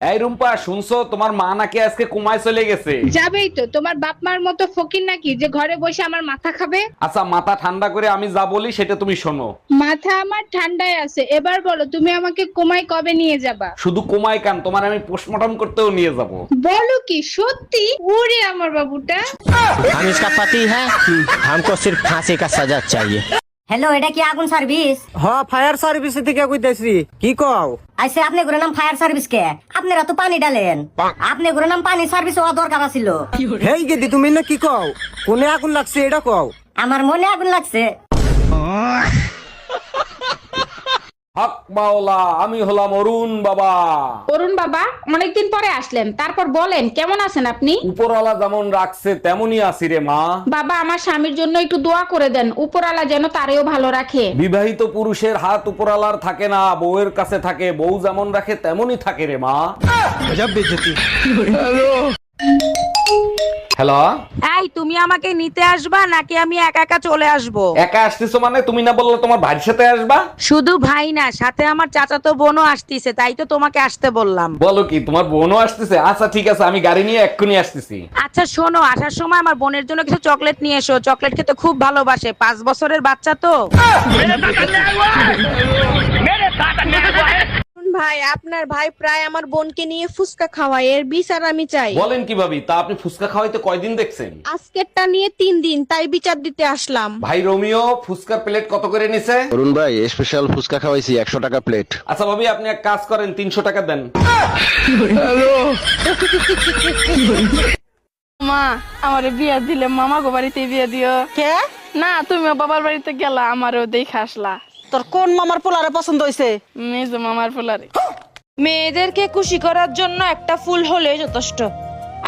এই রুম্পা, শুনছো তোমার মা নাকি আজকে কুমায় চলে গেছে? যাবেই তো, তোমার বাপ মার মতো ফকির নাকি যে ঘরে বসে আমার মাথা খাবে। আচ্ছা, মাথা ঠান্ডা করে আমি যা বলি সেটা তুমি শোনো। মাথা আমার ঠান্ডায় আছে, এবার বলো তুমি আমাকে কোমায় কবে নিয়ে যাবা? শুধু কুমায় কান, তোমার আমি পোস্টমর্টম করতেও নিয়ে যাব। বলো কি সত্যি? ওরে আমার বাবুটা। हम इसका पति है, हमको सिर्फ फांसी का सजा चाहिए। হ্যালো, এটা কি আগুন সার্ভিস? হ্যাঁ, ফায়ার সার্ভিস থেকে কইতাছি। কি কও? আইসে আপনি গুলো নাম ফায়ার সার্ভিস কে? আপনারা তো পানি ডালেন, আপনি গুলো নাম পানি সার্ভিস হওয়া দরকার ছিল। হেই গেদি, তুমি না কি কও? কোনে আগুন লাগছে এটা কও। আমার মনে আগুন লাগছে। হক মাওলা, আমি হলাম অরুণ বাবা। অরুণ বাবা, অনেকদিন পরে আসলেন, তারপর বলেন কেমন আছেন আপনি? উপরওয়ালা যেমন রাখছে তেমনই আছি রে মা। বাবা, আমার স্বামীর জন্য একটু দোয়া করে দেন, উপরালা যেন তারেও ভালো রাখে। বিবাহিত পুরুষের হাত উপরওয়ালার থাকে না, বউয়ের কাছে থাকে। বউ যেমন রাখে তেমনই থাকে রে মা। হ্যালো, এই তুমি আমাকে নিতে আসবা নাকি আমি একা একা চলে আসবো? একা আসতেছো মানে? তুমি না বললে তোমার ভাইয়ের সাথে আসবা? শুধু ভাই না, সাথে আমার চাচাতো বোনও আসতিছে, তাই তো তোমাকে আসতে বললাম। বলো কি, তোমার বোনও আসতেছে? আচ্ছা ঠিক আছে, আমি গাড়ি নিয়ে এক্ষুনি আসতেছি। আচ্ছা শোনো, আসার সময় আমার বোনের জন্য কিছু চকলেট নিয়ে এসো, চকলেট খেতে খুব ভালোবাসে, 5 বছরের বাচ্চা তো। ভাই, আপনার ভাই প্রায় আমার বোনকে নিয়ে ফুসকা খাওয়ায়, এর বিচার আমি চাই। বলেন কি ভাবি, তা আপনি ফুচকা খাওয়াইতে কয়দিন দেখছেন? আজকেরটা নিয়ে 3 দিন, তাই বিচার দিতে আসলাম। ভাই রোমিও, ফুচকার প্লেট কত করে নিছে? অরুণ ভাই, স্পেশাল ফুচকা খাওয়াইছি 100 টাকা প্লেট। আচ্ছা ভাবি, আপনি এক কাজ করেন, 300 টাকা দেন। মা, আমার বিয়া দিলে মামা গো বাড়িতে বিয়া দিও। কে? না, তুমিও বাবার বাড়িতে গেলা, আমারও দেখে আসলা। তোর কোন মামার পোলারে পছন্দ হয়েছে? মেজো মামার ফুলারে। মেয়েদেরকে খুশি করার জন্য একটা ফুল হলে যথেষ্ট।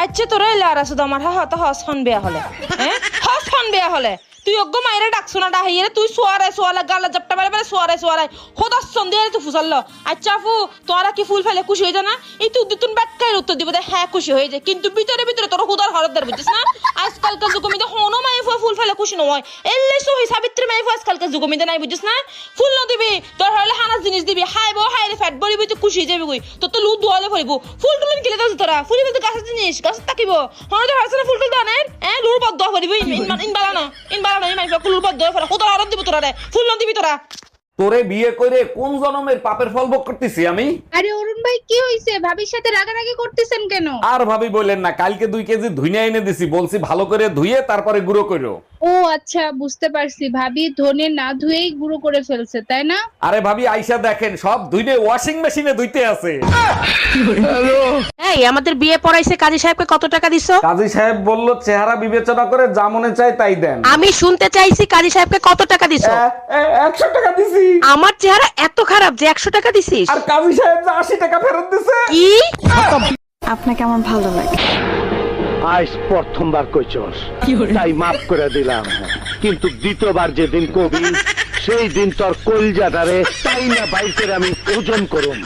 আচ্ছা তোরা এলে আর আসো আমার হাতে হসন বেয়া হলে, হ্যাঁ হসন বেয়া হলে তুই অজ্ঞ মাইরে ডাকছো না ডাহাইয়ে তুই সোয়ারে গালা জাপটা মেরে মেরে সোয়ারে হোদাসন দিয়ে তুই ফুসাল্লো। আচ্ছা আপু, তোরা কি ফুল ফেলে খুশি হয়ে যায় না? এই তুই দুতুন ব্যাখ্যায় উত্তর দিব, হ্যাঁ খুশি হয়ে যায়, কিন্তু ভিতরে ভিতরে তোর হুদার হরদার বুঝছিস না? আজকালকার যুগমিতে হনো মাইফা ফুল ফেলে খুশি নয়, এলে সহি সাবিত্রী মাইফা আজকালকার যুগমিতে নাই, বুঝছিস না? ফুল না দিবি, তোর হলে হানাস জিনিস দিবি, হাইব হাইরে ফ্যাট বড়িবি, তুই খুশি হয়ে যাবি কই, তোর তো লুদ দোয়ালে ফরিব। ফুল টুলন কিলে দাও তোরা, ফুল বলতে গাছের জিনিস, গাছের তাকিব হনো তো হাসনা ফুল টুল দানের, হ্যাঁ লুর বদ দোয়া ফরিব। ইন বালানো এই মাইফা ফুল বদ দোয়া ফরা কত হরদ দিব তোরা রে, ফুল না দিবি তোরা। তোরে বিয়ে করে কোন জনমের পাপের ফল ভোগ করতেছি আমি? আরে অরুণ ভাই, কি হইছে? ভাবির সাথে রাগারাগি করতেছেন কেন? আর ভাবি বললেন না, কালকে 2 কেজি ধুইনা এনে দিছি, বলছি ভালো করে ধুইয়ে তারপরে গুঁড়ো করো। ও আচ্ছা, বুঝতে পারছি, ভাবি ধনে না ধুয়েই গুঁড়ো করে ফেলছে, তাই না? আরে ভাবি, আইসা দেখেন সব ধুইনে ওয়াশিং মেশিনে ধুইতে আছে। এই আমাদের বিয়ে পড়াইছে, কাজী সাহেবকে কত টাকা দিছো? কাজী সাহেব বলল চেহারা বিবেচনা করে যা মনে চায় তাই দেন। আমি শুনতে চাইছি কাজী সাহেবকে কত টাকা দিছো? 100 টাকা দিছি। আমার চেহারা এত খারাপ যে 100 টাকা দিছিস? আর কাজী সাহেব যে 80 টাকা ফেরত দিছে। কি? আপনাকে আমার ভালো লাগে। আজ প্রথমবার কইছস, তাই মাফ করে দিলাম, কিন্তু দ্বিতীয়বার যেদিন কবি সেই দিন তোর কলজাটারে তাই না বাইকের আমি ওজন করুম।